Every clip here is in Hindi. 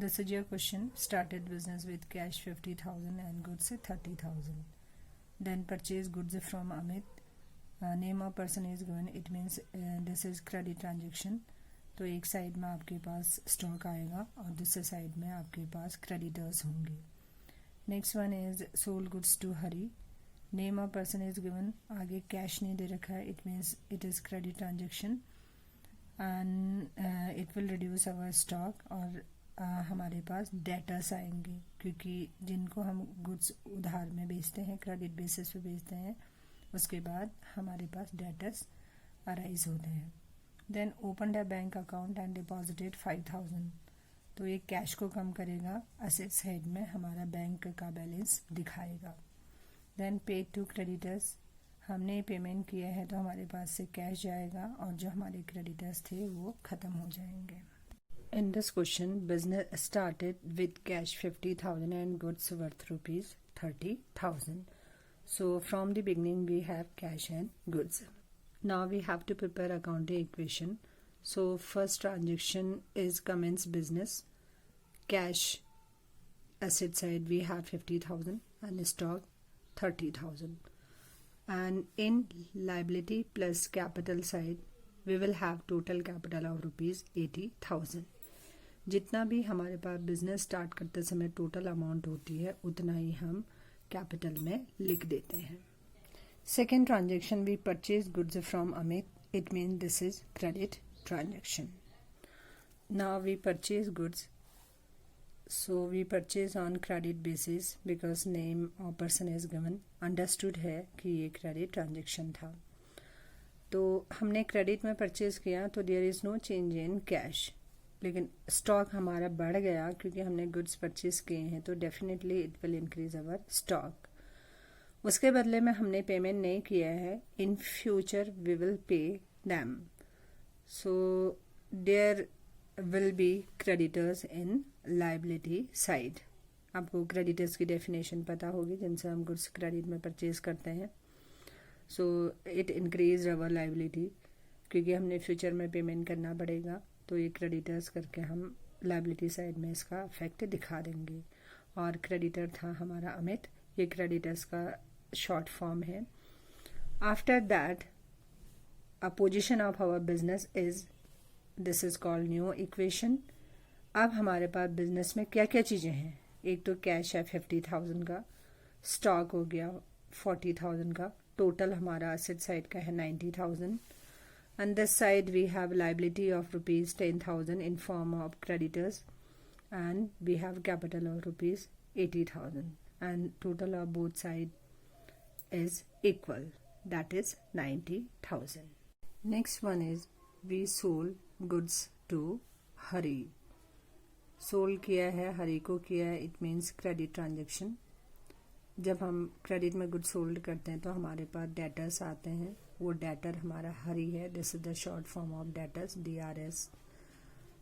This is your question. Started business with cash 50,000 and goods 30,000. Then purchase goods from Amit. Name of person is given. It means this is credit transaction. तो एक साइड में आपके पास स्टॉक आएगा और दूसरे साइड में आपके पास क्रेडिटर्स होंगे. Next one is sold goods to Hari. Name of person is given. आगे कैश नहीं दे रखा है. It means it is credit transaction and it will reduce our stock. और हमारे पास डेटर्स आएंगे क्योंकि जिनको हम गुड्स उधार में बेचते हैं, क्रेडिट बेसिस पे बेचते हैं, उसके बाद हमारे पास डेटर्स अराइज होते हैं. Then open a bank account and deposited 5,000. तो ये कैश को कम करेगा. असेट साइड में हमारा बैंक का बैलेंस दिखाएगा. Then paid to creditors. हमने पेमेंट किया है तो हमारे पास से कैश जाएगा और जो हमारे क्रेडिटर्स थे वो ख़त्म हो जाएंगे. In this question, business started with cash 50,000 and goods worth rupees 30,000. So from the beginning we have cash and goods. Now we have to prepare accounting equation. So first transaction is commence business. Cash asset side we have 50,000 and stock 30,000. And in liability plus capital side we will have total capital of rupees 80,000. जितना भी हमारे पास बिजनेस स्टार्ट करते समय टोटल अमाउंट होती है उतना ही हम कैपिटल में लिख देते हैं. Second transaction we purchase goods from Amit. It mean this is credit transaction. Now we purchase goods. So we purchase on credit basis because name of person is given. Understood है कि ये क्रेडिट ट्रांजेक्शन था. तो हमने क्रेडिट में परचेज किया तो there is no change in cash. लेकिन स्टॉक हमारा बढ़ गया क्योंकि हमने गुड्स परचेज किए हैं तो definitely it will increase our stock. उसके बदले में हमने पेमेंट नहीं किया है. In future we will pay them. So there will be creditors in liability side. आपको क्रेडिटर्स की डेफिनेशन पता होगी जिनसे हम गुड्स क्रेडिट में परचेज करते हैं. So it increase our liability क्योंकि हमने फ्यूचर में पेमेंट करना पड़ेगा. तो ये क्रेडिटर्स करके हम लाइबिलिटी साइड में इसका इफेक्ट दिखा देंगे. और क्रेडिटर था हमारा अमित. ये क्रेडिटर्स का शॉर्ट फॉर्म है. After that a position of our business is this is called new equation. अब हमारे पास बिजनेस में क्या क्या चीज़ें हैं. एक तो कैश है 50,000 का. स्टॉक हो गया 40,000 का. टोटल हमारा एसेट साइड का है 90,000. On this side we have liability of rupees 10,000 in form of creditors and we have capital of rupees 80,000 and total of both side is equal, that is 90,000. Next one is we sold goods to Hari. Sold किया है, हरी को किया है. It means credit transaction. जब हम क्रेडिट में गुड सोल्ड करते हैं तो हमारे पास डेटर्स आते हैं. वो डेटर हमारा हरी है. This is the short form of debtors, DRS.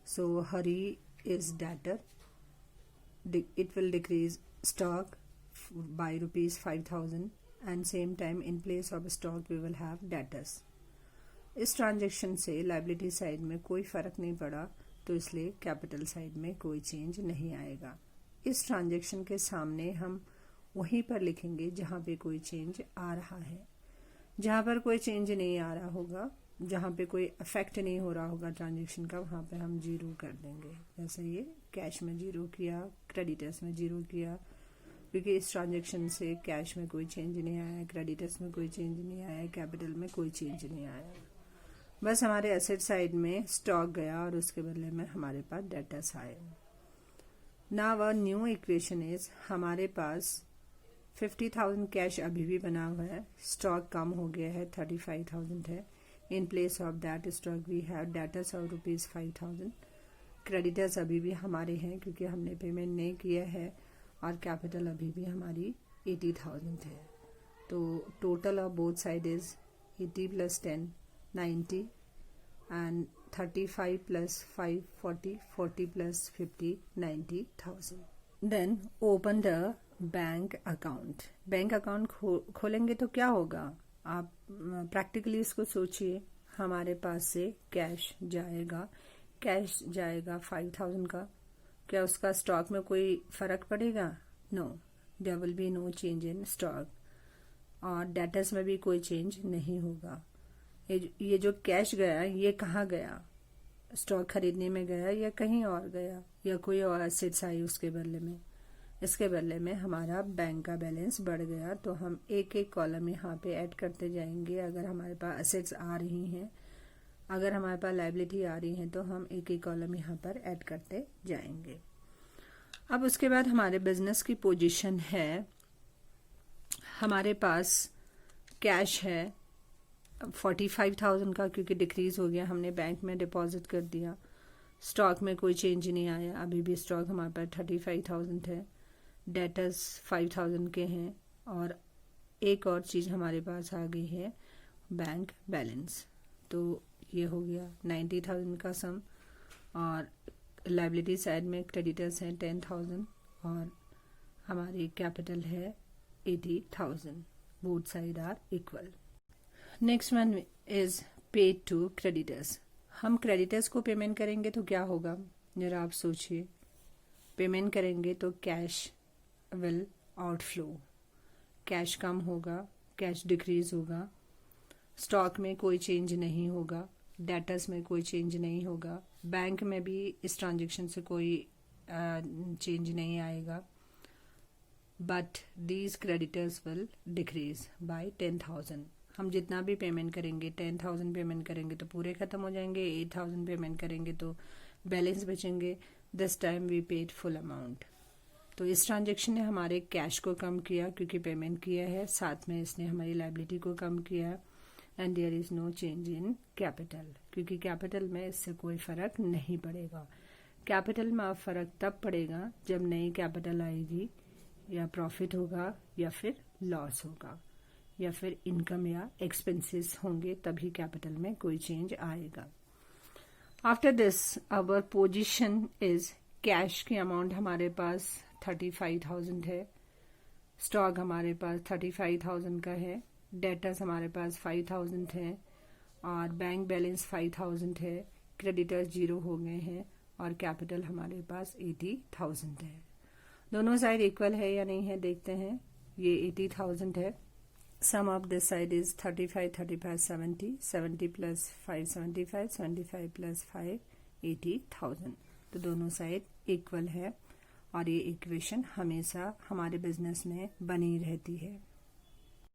So Hari is debtor. It will decrease stock by rupees 5,000 and same time in place of stock we will have debtors. इस ट्रांजेक्शन से लाइबिलिटी साइड में कोई फर्क नहीं पड़ा तो इसलिए कैपिटल साइड में कोई चेंज नहीं आएगा. इस ट्रांजेक्शन के सामने हम वहीं पर लिखेंगे जहाँ पे कोई चेंज आ रहा है. जहाँ पर कोई चेंज नहीं आ रहा होगा, जहाँ पे कोई अफेक्ट नहीं हो रहा होगा ट्रांजेक्शन का, वहाँ पे हम जीरो कर देंगे. जैसे ये कैश में जीरो किया, क्रेडिटर्स में जीरो किया क्योंकि इस ट्रांजेक्शन से कैश में कोई चेंज नहीं आया, क्रेडिटर्स में कोई चेंज नहीं आया, कैपिटल में कोई चेंज नहीं आया. बस हमारे एसेट साइड में स्टॉक गया और उसके बदले में हमारे पास डेटर्स आए. Now a new equation is हमारे पास 50,000 कैश अभी भी बना हुआ है. स्टॉक कम हो गया है, 35,000 है. In place of that stock we have debtors of rupees 5,000. Creditors अभी भी हमारे हैं क्योंकि हमने पेमेंट नहीं किया है और कैपिटल अभी भी हमारी 80,000 है. तो total of both side is 80 + 10 90 and 35 + 5 40 40 + 50 90,000. Then open the bank account. Bank account खोलेंगे तो क्या होगा. आप प्रैक्टिकली इसको सोचिए. हमारे पास से कैश जाएगा 5,000 का. क्या उसका स्टॉक में कोई फर्क पड़ेगा? No, there will be no change in stock. और डेटर्स में भी कोई चेंज नहीं होगा। ये जो कैश गया ये कहाँ गया? स्टॉक खरीदने में गया या कहीं और गया, या कोई और एसेट्स आई उसके बदले में? इसके बदले में हमारा बैंक का बैलेंस बढ़ गया, तो हम एक एक कॉलम यहाँ पे ऐड करते जाएंगे। अगर हमारे पास एसेट्स आ रही हैं, अगर हमारे पास लायबिलिटी आ रही है, तो हम एक एक कॉलम यहाँ पर ऐड करते जाएंगे। अब उसके बाद हमारे बिजनेस की पोजीशन है, हमारे पास कैश है 45,000 का, क्योंकि डिक्रीज हो गया, हमने बैंक में डिपॉजिट कर दिया। स्टॉक में कोई चेंज नहीं आया, अभी भी स्टॉक हमारे पास 35,000 है। डेटर्स 5,000 के हैं, और एक और चीज़ हमारे पास आ गई है, बैंक बैलेंस। तो ये हो गया 90,000 का सम, और लायबिलिटी साइड में क्रेडिटर्स हैं 10,000, और हमारी कैपिटल है 80,000। Both side are equal. Next one is paid to creditors. हम क्रेडिटर्स को पेमेंट करेंगे तो क्या होगा, जरा आप सोचिए। पेमेंट करेंगे तो कैश विल आउटफ्लो, कैश कम होगा, कैश डिक्रीज होगा। स्टॉक में कोई चेंज नहीं होगा, डेटर्स में कोई चेंज नहीं होगा, बैंक में भी इस ट्रांजेक्शन से कोई चेंज नहीं आएगा। But these creditors will decrease by 10,000। हम जितना भी पेमेंट करेंगे, 10,000 पेमेंट करेंगे तो पूरे खत्म हो जाएंगे, 8,000 पेमेंट करेंगे तो बैलेंस बचेंगे। This time we paid full amount. तो इस ट्रांजेक्शन ने हमारे कैश को कम किया क्योंकि पेमेंट किया है, साथ में इसने हमारी लायबिलिटी को कम किया। And there is no change in capital, क्योंकि कैपिटल में इससे कोई फर्क नहीं पड़ेगा। कैपिटल में अब फर्क तब पड़ेगा जब नई कैपिटल आएगी, या प्रॉफिट होगा, या फिर लॉस होगा, या फिर इनकम या एक्सपेंसेस होंगे, तभी कैपिटल में कोई चेंज आएगा। After this our position is, cash की अमाउंट हमारे पास 35,000 है, स्टॉक हमारे पास 35,000 का है, डेटर्स हमारे पास 5,000 है, और बैंक बैलेंस 5,000 है, क्रेडिटर्स 0 हो गए हैं, और कैपिटल हमारे पास 80,000 है। दोनों साइड इक्वल है या नहीं है देखते हैं। ये 80,000 है। Sum of this side is 35, 35, 70, 70 plus 5, 75, 75 plus 5, 80,000। तो दोनों साइड इक्वल है, और ये इक्वेशन हमेशा हमारे बिजनेस में बनी रहती है।